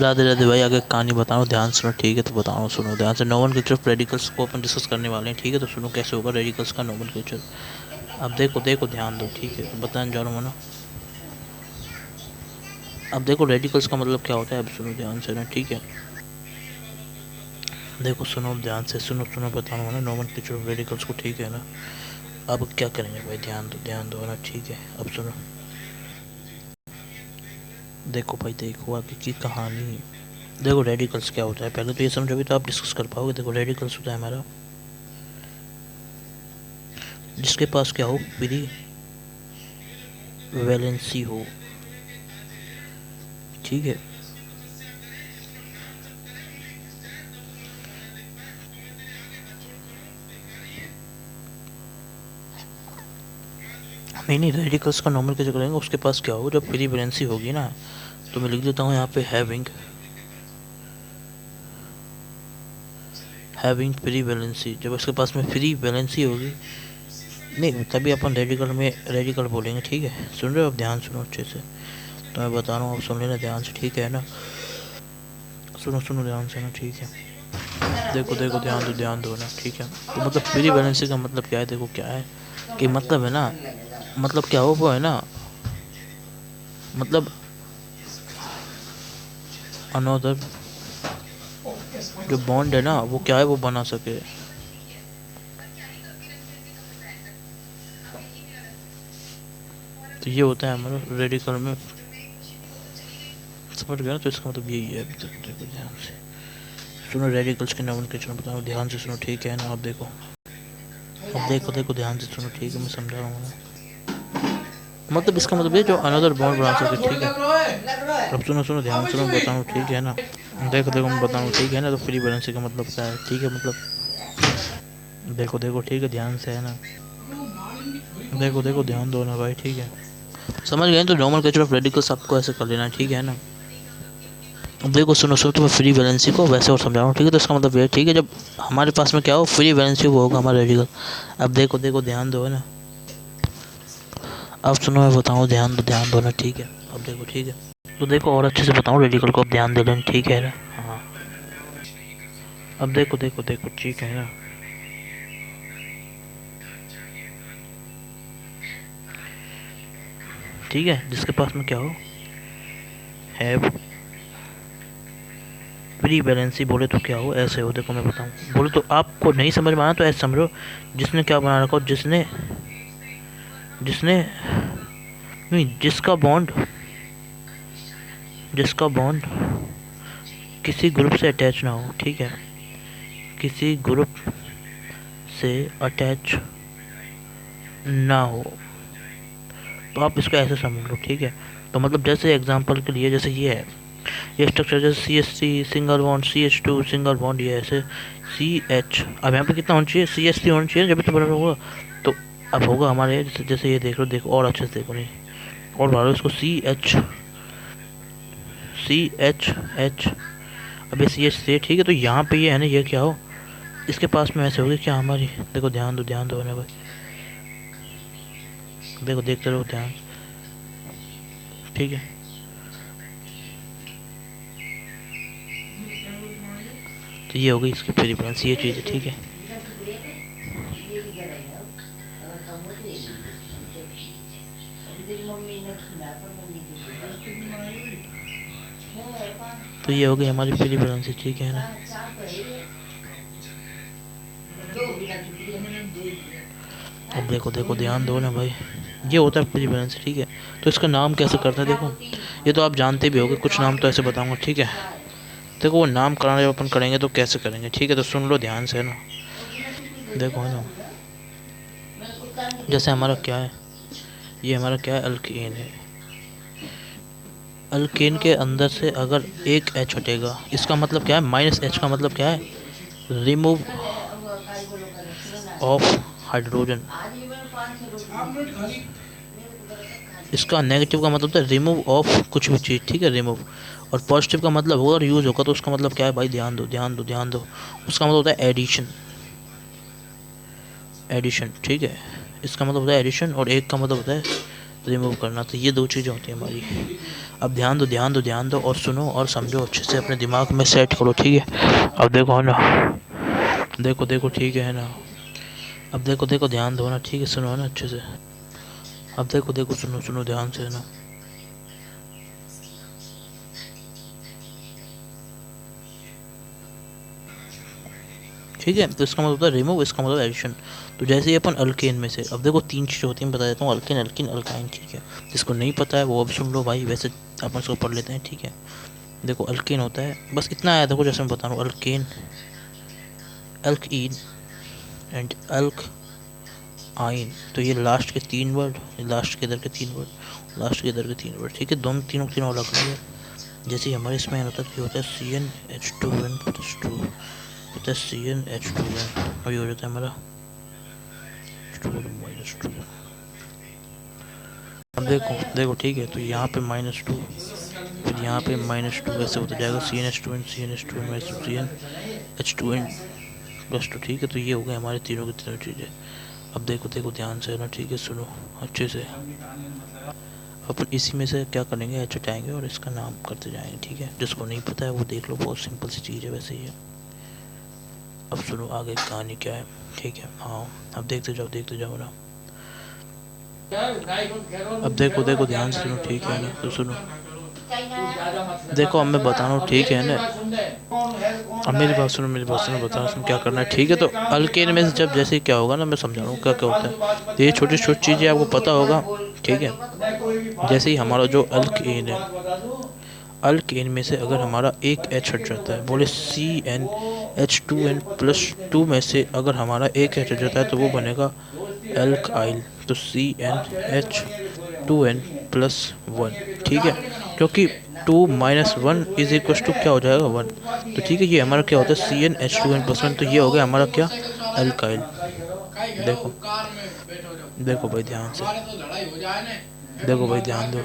राधे राधे भाई, आगे कहानी बताओ, ध्यान सुनो ठीक है। तो बताओ, सुनो ध्यान से। नोमेनक्लेचर ऑफ रेडिकल्स को अपन डिस्कस करने वाले हैं, ठीक है। तो सुनो कैसे होगा रेडिकल्स का नोमेनक्लेचर। अब देखो देखो ध्यान दो, ठीक है। तो बताने जा रहा हूँ ना। अब देखो रेडिकल्स का मतलब क्या होता है, अब सुनो ध्यान से ना, ठीक है। देखो सुनो ध्यान से, सुनो सुनो बता रहा हूँ ना नोमेनक्लेचर ऑफ रेडिकल्स को, ठीक है ना। अब क्या करेंगे भाई, ध्यान दो ना, ठीक है। अब सुनो, देखो भाई देखो आगे की कहानी। देखो रेडिकल्स क्या होता है, पहले तो ये समझोगे तो आप डिस्कस कर पाओगे। देखो रेडिकल्स होता है हमारा जिसके पास क्या हो, फ्री वैलेंसी हो, ठीक है। नहीं रेडिकल्स का नॉर्मल कैसे करेंगे, उसके पास क्या हो जब फ्री वैलेंसी होगी ना। तो मैं लिख देता हूँ यहाँ पे हैविंग फ्री वैलेंसी। जब उसके पास में फ्री वैलेंसी होगी, नहीं तभी अपन रेडिकल बोलेंगे, ठीक है। सुन रहे हो, अब ध्यान सुनो अच्छे से। तो मैं बता रहा हूँ, अब सुन लेना ध्यान से, ठीक है ना। सुनो सुनो ध्यान से ना, ठीक है। देखो देखो ध्यान दो ना, ठीक है। तो मतलब फ्री वैलेंसी का मतलब क्या है, देखो क्या है कि मतलब है ना, मतलब क्या हो वो है ना, मतलब अनदर जो बॉन्ड है ना वो क्या है, वो बना सके। तो ये होता है हमारा रेडिकल में, समझ गया ना। तो इसका मतलब यही है। अभी तक देखो ध्यान से सुनो, रेडिकल्स के नोमेनक्लेचर बताओ, ध्यान से सुनो, ठीक है ना। अब देखो, अब देखो देखो ध्यान से सुनो, ठीक है। मैं समझा रहा हूँ, मतलब इसका मतलब ये जो अनदर बॉन्ड बना सके, ठीक है। अब सुनो सुनो ध्यान सुनो, बताऊँ ठीक है ना। देखो देखो मैं बताऊँ, ठीक है ना। तो फ्री बैलेंसिंग का मतलब क्या है, ठीक है। मतलब देखो देखो ठीक है, ध्यान से है ना। देखो देखो ध्यान दो ना भाई, ठीक है। समझ गए तो नॉर्मल नेचर ऑफ रेडिकल्स आपको ऐसे कर लेना, ठीक है ना। अब देखो सुनो सुनो, तो मैं फ्री वैलेंसी को वैसे और समझा रहा हूँ, ठीक है। तो इसका मतलब ये, ठीक है, जब हमारे पास में क्या हो फ्री वैलेंसी, वो होगा हमारा रेडिकल। अब देखो देखो ध्यान दो है ना। अब सुनो मैं बताऊँ, ध्यान दो ना, ठीक है। अब देखो ठीक है, तो देखो और अच्छे से बताऊँ रेडिकल को, अब ध्यान दे लेना, ठीक है ना। हाँ, अब देखो देखो देखो, ठीक है ना। ठीक है, जिसके पास में क्या हो, हैव फ्री बैलेंसी, बोले तो क्या हो, ऐसे हो। देखो मैं बताऊँ, बोले तो आपको नहीं समझ में आना तो ऐसे समझो, जिसने क्या बना रखा हो, जिसने जिसने नहीं, जिसका बॉन्ड किसी ग्रुप से अटैच ना हो, ठीक है। किसी ग्रुप से अटैच ना हो, तो आप इसको ऐसे समझ लो, ठीक है। तो मतलब जैसे एग्जांपल के लिए, जैसे ये है, ये स्ट्रक्चर जैसे CH3 single bond, CH2 single bond, ये ऐसे CH। अब यहाँ पे कितना होना चाहिए, CH3 होना चाहिए जब तो बराबर होगा। तो अब होगा हमारे जैसे जैसे ये देख लो, देखो और अच्छे से देखो, नहीं और बढ़ा लो इसको, CH। अब ये CH3, ठीक है। तो यहाँ पे ये है ना, ये क्या हो, इसके पास में ऐसे होगी क्या हमारी। देखो ध्यान दो ना भाई, देखो देखते रहो ध्यान, ठीक है। तो ये हो गई इसकी प्रेफरेंस, ये चीज़ है, ठीक है। तो ये हो गई हमारी प्रेफरेंस, ठीक है ना। अब देखो देखो ध्यान दो ना भाई, ये होता है प्रेफरेंस, ठीक है। तो इसका नाम कैसे करते हैं, देखो ये तो आप जानते भी होगे, कुछ नाम तो ऐसे बताऊंगा, ठीक है। देखो वो नाम कराना जब अपन करेंगे तो कैसे करेंगे, ठीक है। तो सुन लो ध्यान से ना, देखो है ना, जैसे हमारा क्या है, ये हमारा क्या है, अल्केन है। अल्केन के अंदर से अगर एक H हटेगा, इसका मतलब क्या है, -H का मतलब क्या है, रिमूव ऑफ हाइड्रोजन। इसका नेगेटिव का मतलब होता है रिमूव ऑफ कुछ भी चीज़, ठीक है, रिमूव। और पॉजिटिव का मतलब होगा, और यूज़ होगा, तो उसका मतलब क्या है भाई, ध्यान दो। उसका मतलब होता है एडिशन, ठीक है। इसका मतलब होता है एडिशन, और एक का मतलब होता है रिमूव करना। तो ये दो चीज़ें होती हैं हमारी। अब ध्यान दो और सुनो और समझो अच्छे से, अपने दिमाग में सेट करो, ठीक है। अब देखो है ना, देखो ठीक है ना। अब देखो ध्यान दो ना, ठीक है, सुनो ना अच्छे से। अब देखो सुनो ध्यान से, है ना। ठीक है, तो इसका मतलब होता है रिमूव, इसका मतलब एडिशन। तो जैसे ही अपन अल्केन में से, अब देखो 3 चीज़ होती हैं, बता देता हूँ, अल्केन अल्किन अल्काइन, ठीक है। जिसको नहीं पता है वो अब सुन लो भाई, वैसे अपन इसको पढ़ लेते हैं, ठीक है। देखो अल्केन होता है, बस इतना आया, देखो जैसे मैं बता रहा हूँ, अल्केन, अल्कइन एंड अल्क आइन। तो ये लास्ट के 3 वर्ड, लास्ट के इधर के 3 वर्ड, लास्ट के इधर के 3 वर्ड, ठीक है। दोनों तीनों तीनों अलग अलग है। जैसे ही हमारे इसमें होता है, होता है CnH2n प्लस 2, होता है CnH2n, और ये हो जाता है हमारा -2। अब देखो ठीक है, तो यहाँ पे -2, फिर यहाँ पे -2, ऐसे होता जाएगा CnH2n CnH2n प्लस 2, ठीक है। तो ये हो गए हमारे तीनों की तीनों चीज़ें। अब देखो ध्यान से ना, ठीक है, सुनो अच्छे से। अपन इसी में से क्या करेंगे, एच हटाएंगे और इसका नाम करते जाएंगे, ठीक है। जिसको नहीं पता है वो देख लो, बहुत सिंपल सी चीज़ है वैसे ही है। अब सुनो आगे कहानी क्या है, ठीक है। हाँ, अब देखते जाओ ना। अब देखो ध्यान से सुनो, ठीक है ना, तो सुनो। देखो अब मैं बता रहा हूँ, ठीक है ना। अब मेरी बात सुनो, बता सुनो क्या करना है, ठीक है। तो अल्केन में से जब जैसे क्या होगा ना, मैं समझा रहा हूँ क्या क्या होता है। तो ये छोटी छोटी चीज़ें आपको पता होगा, ठीक है। जैसे ही हमारा जो अल्केन है, अल्केन में से अगर हमारा एक एच हट जाता है, बोले CnH2n प्लस 2 में से अगर हमारा एक एच हट जाता है, तो वो बनेगा एल्काइल। तो CnH2n प्लस 1, ठीक है। क्योंकि 2 माइनस 1 इज इक्व टू क्या हो जाएगा, 1। तो ठीक है, ये हमारा क्या होता है CnH2n प्लस 1। तो ये हो गया हमारा क्या, एल्काइल। देखो देखो भाई ध्यान से, देखो भाई ध्यान दो,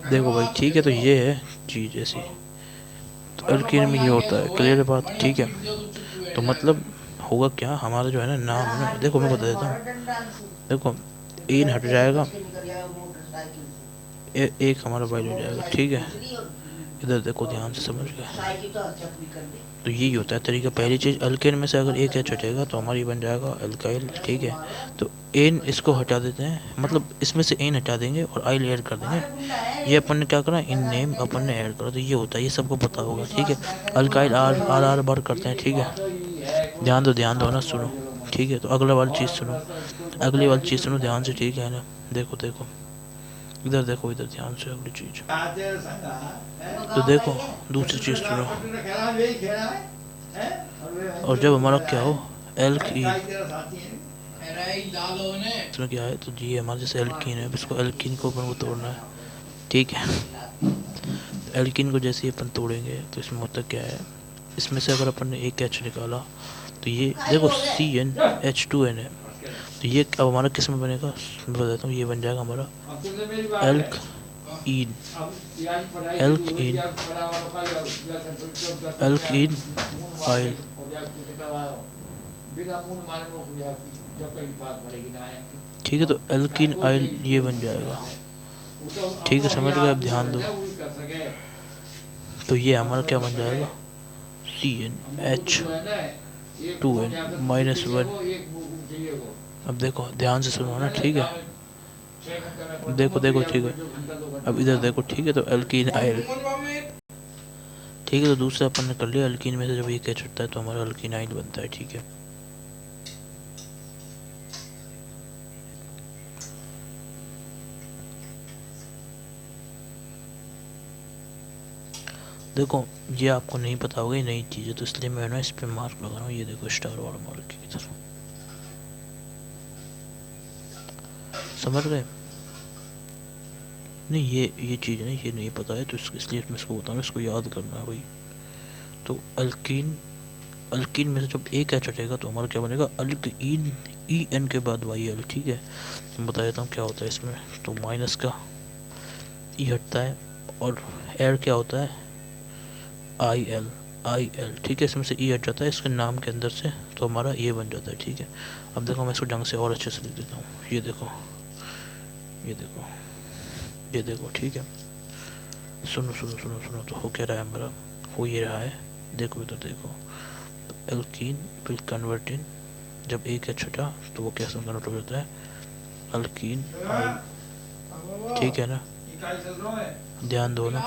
देखो भाई, ठीक है। तो ये है चीज़ ऐसी। तो अल्कीन में ये होता है, क्लियर बात, ठीक है। तो मतलब होगा क्या, हमारा जो है ना नाम है ना, देखो मैं बता देता हूँ। देखो एन हट जाएगा, एक हमारा वाइल हो जाएगा, ठीक है। इधर देखो ध्यान से, समझ गए। तो यही होता है तरीका। पहली चीज़, अल्केन में से अगर एक एच हटेगा तो हमारी बन जाएगा अल्काइल, ठीक है। तो एन इसको हटा देते हैं, मतलब इसमें से एन हटा देंगे और आइल ऐड कर देंगे। ये अपन ने क्या करा, इन नेम अपन ने ऐड करा। तो ये होता है, ये सबको पता होगा, ठीक है। अल्काइल आर आर आर बार करते हैं, ठीक है। ध्यान दो ना, सुनो, ठीक है। तो अगला वाली चीज़ सुनो, अगली वाली चीज़ सुनो ध्यान से, ठीक है ना। देखो इधर देखो, इधर ध्यान से, अगली चीज़। तो देखो दूसरी चीज़ सुनो, और जब हमारा क्या हो, एल्कीन, इसमें क्या है, तो ये हमारा जैसे एल्कीन है, इसको एल्कीन को अपन को तोड़ना है, ठीक है। तो एल्कीन को जैसे ही अपन तोड़ेंगे तो इसमें होता क्या है, इसमें से अगर अपन ने एक एच निकाला, तो ये देखो CnH2n है। तो ये अब हमारा किस में बनेगा, मैं बताता हूँ। ये बन जाएगा हमारा एल्कीन, एल्कीन एल्कीन आइल, ठीक है। तो एल्कीन आइल ये बन जाएगा, ठीक है, समझ गए। अब ध्यान दो, तो ये हमारा क्या बन जाएगा, CnH2n माइनस 1। अब देखो ध्यान से सुनो ना, ठीक है। देखो ठीक है। अब इधर देखो, ठीक है। तो एल्कीन आइल, ठीक है। तो दूसरा अपन ने कर लिया, एल्कीन में से जब एक एच हटता है तो हमारा एल्कीन आइल बनता है, ठीक है। देखो ये आपको नहीं पता होगा, ये नई चीज़ है, तो इसलिए मैं ना इस पे मार्क लगा रहा हूँ। ये देखो स्टार वाला मार्क की तरह, समझ गए। नहीं ये चीज़ नहीं, ये नहीं पता है, तो इसलिए मैं इसको बता रहा हूँ, इसको याद करना है भाई। तो अल्कीन में से जब एक एच हटेगा तो हमारा क्या बनेगा, अल्कीन, EN के बाद YL, ठीक है। तो बता देता हूँ क्या होता है इसमें। तो माइनस का E हटता है और एयर क्या होता है, IL, ठीक है। इसमें से E हट जाता है इसके नाम के अंदर से, तो हमारा ये बन जाता है, ठीक है। अब देखो मैं इसको ढंग से और अच्छे से लिख देता हूँ। ये देखो ये देखो, ठीक है। सुनो सुनो सुनो सुनो, तो हो क्या रहा है हमारा, हो ये रहा है, देखो इधर देखो। एल्कीन विल कन्वर्ट इन, जब एक है छठा तो वो कैसे कन्वर्ट हो जाता है, अल्कीन ऑयल, ठीक है ना, ध्यान दो ना।